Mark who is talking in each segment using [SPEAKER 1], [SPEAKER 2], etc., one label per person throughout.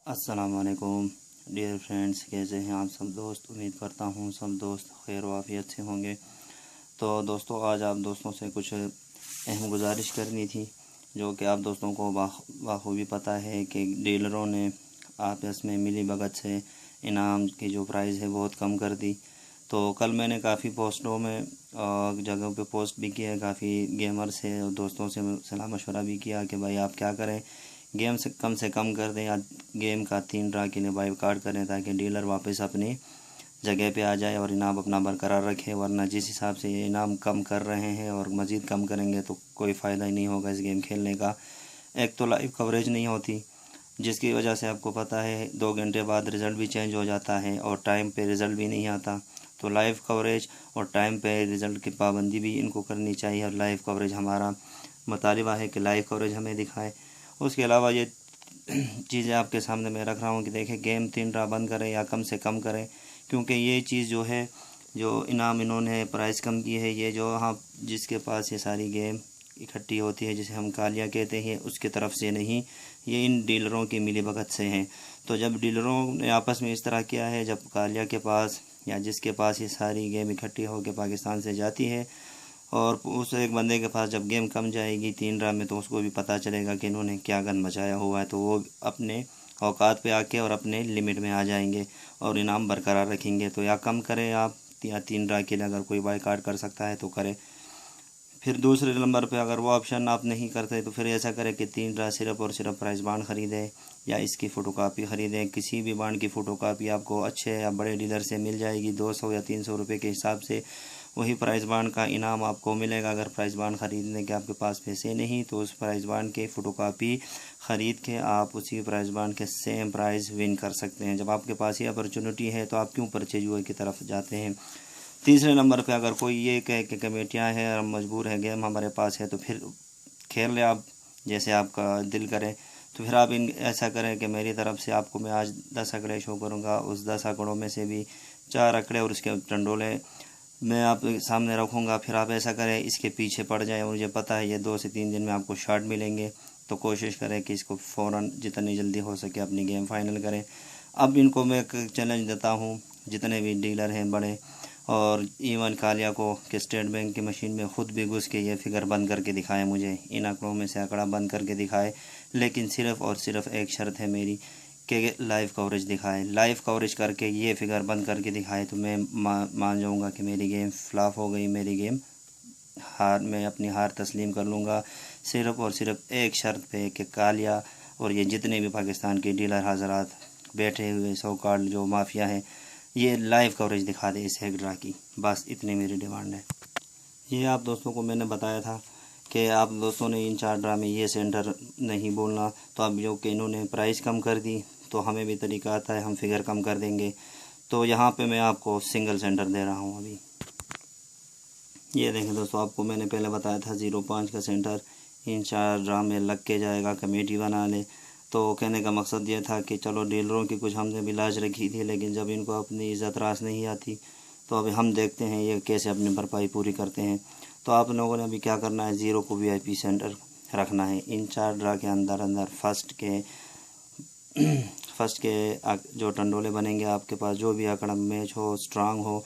[SPEAKER 1] अस्सलाम वालेकुम dear friends, कैसे हैं आप सब दोस्त। उम्मीद करता हूँ सब दोस्त खैर वाफियत से होंगे। तो दोस्तों, आज आप दोस्तों से कुछ अहम गुजारिश करनी थी, जो कि आप दोस्तों को बाखूबी पता है कि डीलरों ने आपस में मिली भगत से इनाम की जो प्राइस है बहुत कम कर दी। तो कल मैंने काफ़ी पोस्टों में जगहों पे पोस्ट भी किया, काफ़ी गेमर से और दोस्तों से सलाह मशवरा भी किया कि भाई आप क्या करें, गेम से कम कर दें या गेम का 3 ड्रा के लिए बाइकाट करें, ताकि डीलर वापस अपनी जगह पे आ जाए और इनाम अपना बरकरार रखे। वरना जिस हिसाब से ये इनाम कम कर रहे हैं और मज़ीद कम करेंगे तो कोई फ़ायदा ही नहीं होगा इस गेम खेलने का। एक तो लाइव कवरेज नहीं होती, जिसकी वजह से आपको पता है 2 घंटे बाद रिज़ल्ट भी चेंज हो जाता है और टाइम पे रिज़ल्ट भी नहीं आता। तो लाइव कवरेज और टाइम पे रिज़ल्ट की पाबंदी भी इनको करनी चाहिए, और लाइव कवरेज हमारा मुतालिबा है कि लाइव कवरेज हमें दिखाए। उसके अलावा ये चीज़ें आपके सामने मैं रख रहा हूँ कि देखें, गेम 3 ड्रा बंद करें या कम से कम करें, क्योंकि ये चीज़ जो है, जो इनाम इन्होंने प्राइस कम की है, ये जो हाँ जिसके पास ये सारी गेम इकट्ठी होती है, जिसे हम कालिया कहते हैं, उसके तरफ से नहीं, ये इन डीलरों की मिलीभगत से हैं। तो जब डीलरों ने आपस में इस तरह किया है, जब कालिया के पास या जिसके पास ये सारी गेम इकट्ठी होकर पाकिस्तान से जाती है और उस एक बंदे के पास जब गेम कम जाएगी 3 ड्रा में, तो उसको भी पता चलेगा कि इन्होंने क्या गंद मचाया हुआ है। तो वो अपने औकात पे आके और अपने लिमिट में आ जाएंगे और इनाम बरकरार रखेंगे। तो या कम करें आप, या 3 ड्रा के लिए अगर कोई बाइकाट कर सकता है तो करें। फिर दूसरे नंबर पे अगर वो ऑप्शन आप नहीं करते तो फिर ऐसा करें कि 3 ड्रा सिर्फ और सिर्फ प्राइस बांड ख़रीदें या इसकी फ़ोटोकॉपी ख़रीदें। किसी भी बांड की फ़ोटोकॉपी आपको अच्छे या बड़े डीलर से मिल जाएगी 200 या 300 रुपये के हिसाब से। वही प्राइस बांड का इनाम आपको मिलेगा। अगर प्राइस बांड ख़रीदने के आपके पास पैसे नहीं, तो उस प्राइस बांड के फ़ोटोकॉपी ख़रीद के आप उसी प्राइस बांड के सेम प्राइस विन कर सकते हैं। जब आपके पास ये अपॉर्चुनिटी है तो आप क्यों परचेज हुए की तरफ जाते हैं। तीसरे नंबर पे अगर कोई ये कहे कि कमेटियाँ हैं और मजबूर है, गेम हमारे पास है, तो फिर खेल ले आप, जैसे आपका दिल करे। तो फिर आप इन ऐसा करें कि मेरी तरफ से आपको मैं आज 10 आंकड़े शो करूँगा, उस 10 आंकड़ों में से भी 4 आंकड़े और उसके टंडोले मैं आपके सामने रखूँगा। फिर आप ऐसा करें, इसके पीछे पड़ जाए, मुझे पता है ये 2 से 3 दिन में आपको शॉट मिलेंगे, तो कोशिश करें कि इसको फ़ौरन जितनी जल्दी हो सके अपनी गेम फाइनल करें। अब इनको मैं एक चैलेंज देता हूँ, जितने भी डीलर हैं बड़े और इवन कालिया को, कि स्टेट बैंक की मशीन में ख़ुद भी घुस के ये फिगर बंद करके दिखाए, मुझे इन आंकड़ों में से आंकड़ा बंद करके दिखाए। लेकिन सिर्फ़ और सिर्फ एक शर्त है मेरी कि लाइव कवरेज दिखाए। लाइव कवरेज करके ये फिगर बंद करके दिखाए तो मैं मान जाऊँगा कि मेरी गेम फ्लॉप हो गई, मेरी गेम मैं अपनी हार तस्लीम कर लूँगा। सिर्फ़ और सिर्फ एक शर्त पे कि कालिया और ये जितने भी पाकिस्तान के डीलर हजरात बैठे हुए सो कॉल्ड जो माफिया है, ये लाइव कवरेज दिखा दे इस एक ड्रा की। बस इतनी मेरी डिमांड है। ये आप दोस्तों को मैंने बताया था कि आप दोस्तों ने इन 4 ड्रा में ये सेंटर नहीं बोलना, तो अब जो कि इन्होंने प्राइस कम कर दी, तो हमें भी तरीका आता है, हम फिगर कम कर देंगे। तो यहाँ पे मैं आपको सिंगल सेंटर दे रहा हूँ अभी। ये देखें दोस्तों, आपको मैंने पहले बताया था 0.5 का सेंटर इन 4 ड्रा में लग के जाएगा, कमेटी बना ले। तो कहने का मकसद ये था कि चलो डीलरों की कुछ हमने भी लाज रखी थी, लेकिन जब इनको अपनी इज़्ज़त रास नहीं आती, तो अभी हम देखते हैं ये कैसे अपनी भरपाई पूरी करते हैं। तो आप लोगों ने अभी क्या करना है, 0 को VIP सेंटर रखना है। इन 4 ड्रा के अंदर अंदर फर्स्ट के जो टंडोले बनेंगे, आपके पास जो भी आंकड़ा मैच हो, स्ट्रांग हो,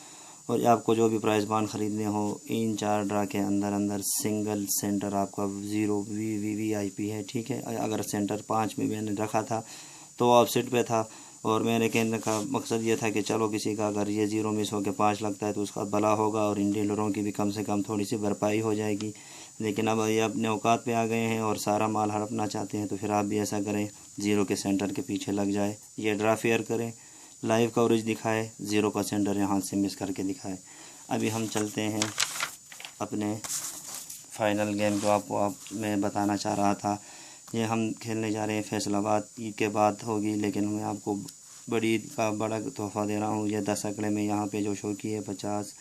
[SPEAKER 1] और आपको जो भी प्राइस बांड ख़रीदने हो, इन 4 ड्रा के अंदर अंदर सिंगल सेंटर आपका 0 VIP है, ठीक है। अगर सेंटर 5 में मैंने रखा था तो ऑफसेट पे था, और मेरे कहने का मकसद ये था कि चलो किसी का अगर ये 0 मिस हो के 5 लगता है तो उसका भला होगा और इन डीलरों की भी कम से कम थोड़ी सी भरपाई हो जाएगी। लेकिन अब ये अपने औकात पे आ गए हैं और सारा माल हड़पना चाहते हैं, तो फिर आप भी ऐसा करें, 0 के सेंटर के पीछे लग जाए, ये ड्रा फेयर करें, लाइव कवरेज दिखाए, 0 का सेंटर यहाँ से मिस करके दिखाए। अभी हम चलते हैं अपने फाइनल गेम को आपको मैं बताना चाह रहा था। ये हम खेलने जा रहे हैं फैसलाबाद, ईद के बाद होगी, लेकिन मैं आपको बड़ी ईद का बड़ा तोहफ़ा दे रहा हूँ। ये 10 आंकड़े में यहाँ पे जो शो की है 50,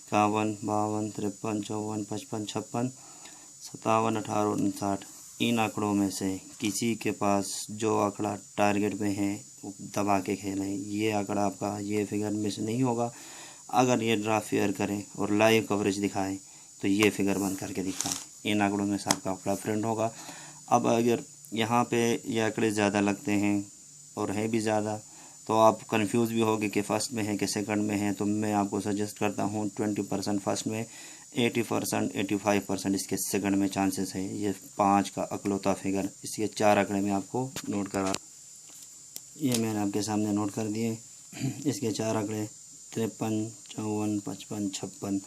[SPEAKER 1] 51, 52, 53, 54, 55, 56, 57, 18, 59, इन आंकड़ों में से किसी के पास जो आंकड़ा टारगेट में है वो दबा के खेलें। ये आंकड़ा आपका, ये फिगर मिस नहीं होगा। अगर ये ड्रा फेयर करें और लाइव कवरेज दिखाएं तो ये फिगर बंद करके दिखाएं, इन आंकड़ों में से आपका आंकड़ा फ्रेंड होगा। अब अगर यहाँ पे ये आंकड़े ज़्यादा लगते हैं और है भी ज़्यादा, तो आप कंफ्यूज भी होगे कि फ़र्स्ट में है कि सेकंड में है। तो मैं आपको सजेस्ट करता हूँ 20% फर्स्ट में, 80% 85% इसके सेकंड में चांसेस है। ये 5 का अकलौता फिगर, इसके 4 आंकड़े में आपको नोट करा, ये मैंने आपके सामने नोट कर दिए। इसके 4 आंकड़े 53, 54, 55, 56,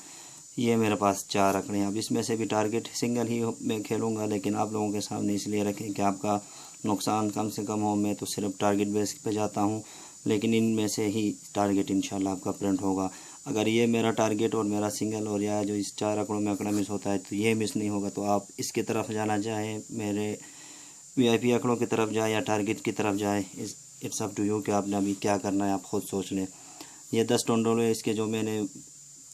[SPEAKER 1] ये मेरे पास 4 आंकड़े हैं। अब इसमें से भी टारगेट सिंगल ही मैं खेलूँगा, लेकिन आप लोगों के सामने इसलिए रखें कि आपका नुकसान कम से कम हो। मैं तो सिर्फ टारगेट बेस पे जाता हूँ, लेकिन इनमें से ही टारगेट इंशाल्लाह आपका प्रिंट होगा। अगर ये मेरा टारगेट और मेरा सिंगल और या जो इस 4 आंकड़ों में आंकड़ा मिस होता है तो ये मिस नहीं होगा। तो आप इसकी तरफ जाना चाहें, मेरे VIP आंकड़ों की तरफ जाए या टारगेट की तरफ जाए, इट्स अप टू यू कि आपने अभी क्या करना है, आप खुद सोच लें। ये 10 टोंडोले इसके जो मैंने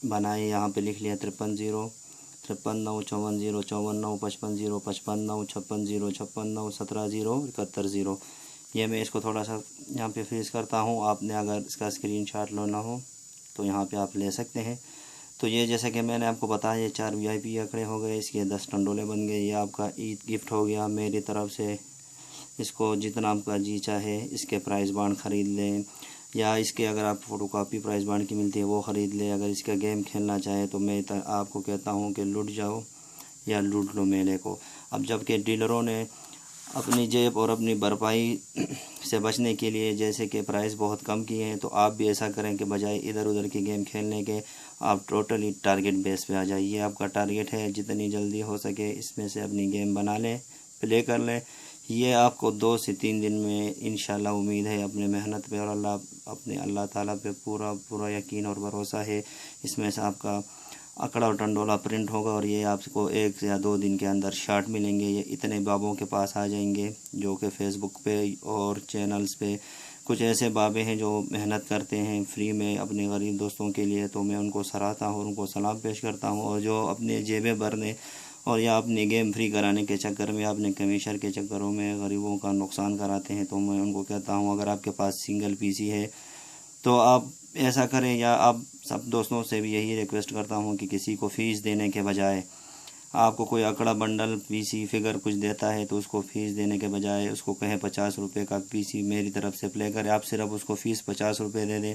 [SPEAKER 1] बनाए यहाँ पे लिख लिया, 53 0, 53 9, 54 0, 54 9, 55 0, 55 9, 56 0, 56 9, 17 0, 71 0। ये मैं इसको थोड़ा सा यहाँ पे फ्रीज करता हूँ। आपने अगर इसका स्क्रीनशॉट लेना हो तो यहाँ पे आप ले सकते हैं। तो ये जैसे कि मैंने आपको बताया, ये 4 VIP आंकड़े हो गए, इसके 10 टंडोले बन गए। ये आपका ईद गिफ्ट हो गया मेरी तरफ से। इसको जितना आपका जी चाहे इसके प्राइस बांड ख़रीद लें, या इसके अगर आप फ़ोटोकॉपी प्राइस बांड की मिलती है वो ख़रीद लें। अगर इसका गेम खेलना चाहे तो मैं आपको कहता हूँ कि लूट जाओ या लूट लो मेले को। अब जबकि डीलरों ने अपनी जेब और अपनी भरपाई से बचने के लिए जैसे कि प्राइस बहुत कम किए हैं, तो आप भी ऐसा करें कि बजाय इधर उधर की गेम खेलने के आप टोटली टारगेट बेस पे आ जाइए। आपका टारगेट है जितनी जल्दी हो सके इसमें से अपनी गेम बना लें, प्ले कर लें। ये आपको 2 से 3 दिन में इंशाल्लाह उम्मीद है, अपने मेहनत पे और अल्लाह ताला पे पूरा यकीन और भरोसा है, इसमें से आपका आंकड़ा और टंडोला प्रिंट होगा। और ये आपको 1 या 2 दिन के अंदर शार्ट मिलेंगे। ये इतने बाबों के पास आ जाएंगे जो कि फ़ेसबुक पे और चैनल्स पे कुछ ऐसे बाबे हैं जो मेहनत करते हैं फ्री में अपने गरीब दोस्तों के लिए। तो मैं उनको सराहता हूँ और उनको सलाम पेश करता हूँ। और जो अपने जेबें भरने और या अपने गेम फ्री कराने के चक्कर में, अपने कमीशन के चक्करों में गरीबों का नुकसान कराते हैं, तो मैं उनको कहता हूँ अगर आपके पास सिंगल PC है तो आप ऐसा करें। या आप सब दोस्तों से भी यही रिक्वेस्ट करता हूँ कि किसी को फ़ीस देने के बजाय, आपको कोई आंकड़ा बंडल PC फिगर कुछ देता है तो उसको फ़ीस देने के बजाय उसको कहें 50 रुपये का PC मेरी तरफ से प्ले करे। आप सिर्फ उसको फ़ीस 50 रुपये दे दें,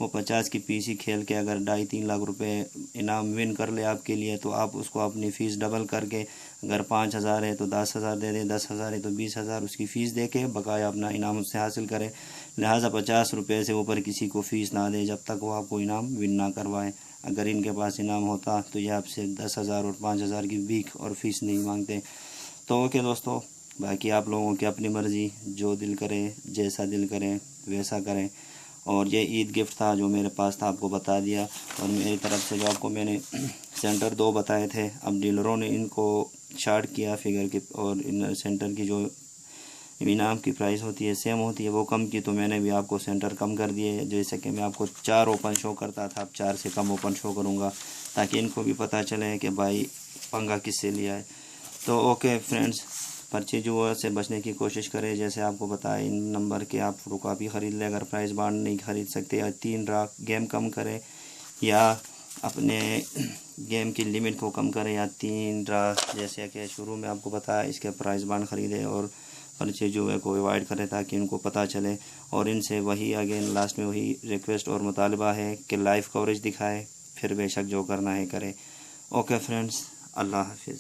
[SPEAKER 1] वो 50 की PC खेल के अगर 2.5-3 लाख रुपए इनाम विन कर ले आपके लिए, तो आप उसको अपनी फ़ीस डबल करके अगर 5,000 है तो 10,000 दे दें, 10,000 है तो 20,000 उसकी फ़ीस दे के बकाया अपना इनाम उससे हासिल करें। लिहाजा 50 रुपये से ऊपर किसी को फ़ीस ना दें जब तक वो आपको इनाम विन ना करवाए। अगर इनके पास इनाम होता तो ये आपसे 10,000 और 5,000 की भीख और फ़ीस नहीं मांगते। तो ओके दोस्तों, बाकी आप लोगों की अपनी मर्ज़ी, जो दिल करे जैसा दिल करे वैसा करें। और ये ईद गिफ्ट था जो मेरे पास था, आपको बता दिया। और मेरी तरफ से जो आपको मैंने सेंटर 2 बताए थे, अब डीलरों ने इनको शार्ट किया फिगर के, और इन सेंटर की जो इनाम की प्राइस होती है सेम होती है वो कम की, तो मैंने भी आपको सेंटर कम कर दिए। जैसे कि मैं आपको 4 ओपन शो करता था, अब 4 से कम ओपन शो करूँगा ताकि इनको भी पता चले कि भाई पंगा किससे लिया है। तो ओके फ्रेंड्स, पर्ची जुआ से बचने की कोशिश करें। जैसे आपको बताया इन नंबर के आप फोटोकॉपी ख़रीद लें अगर प्राइस बांड नहीं ख़रीद सकते, या 3 रात गेम कम करें, या अपने गेम की लिमिट को कम करें, या 3 रात जैसे कि शुरू में आपको बताया इसके प्राइस बांड ख़रीदें और पर्चे जुए को अवॉइड करें ताकि इनको पता चले। और इनसे वही अगेन लास्ट में वही रिक्वेस्ट और मुतालबा है कि लाइव कवरेज दिखाए, फिर बेशक जो करना है करें। ओके फ्रेंड्स, अल्लाह हाफिज़।